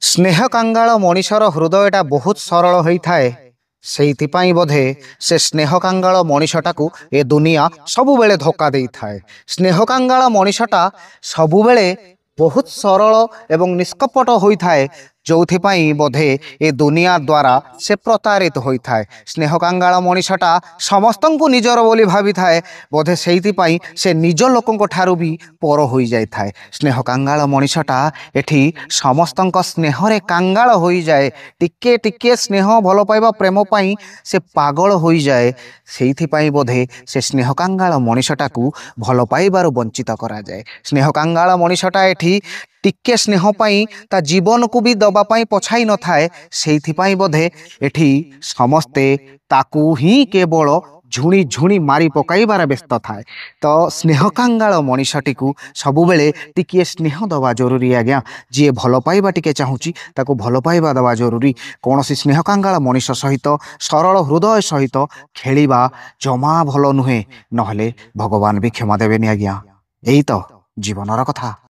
स्नेह कांगाल मनीषर हृदयटा बहुत सरल होता है से बोधे से स्नेह कांगाल मनीषटा को ए दुनिया सबुबले धोखा दे था। स्नेह कांगाल मनीषटा सबुबले बहुत सरल एवं निष्कपट होता है जो बोधे ए दुनिया द्वारा से प्रतारित होता है। स्नेह कांगाल मनीषटा समस्त को निजर बोली भावी थाए बोधे से से निज लोकों ठारू भी पर हो जाए। स्नेह कांगाल मनीषटा एठी समस्त स्नेह कांगाल हो जाए टिके टिके स्नेह भल पाइबा प्रेम पाई से पागल हो जाए। से बोधे से स्नेह कांगाल मनीषटा को भल पाइबार वंचित करा जाए। स्नेह कांगाल मनीषटा एठी टिके स्नेह पाई ता जीवन को भी दबापाई पछाई न थाए से बोधे एठी समस्ते ताकू ही केवल झुणी झुणी मारी पकाइबार व्यस्त थाए। तो स्नेह कांगाल मनीषटी को सबुबले टिके स्नेह दवा जरूरी आज्ञा। जी भल पाइबा टिके चाहूँगी ताकू भल पाइबा दवा जरूरी। कौन सी स्नेह कांगाल मनीष सहित सरल हृदय सहित खेलिबा जमा भल नुहे नहले भगवान भी क्षमा देवेनि आज्ञा। यही तो जीवनर कथा।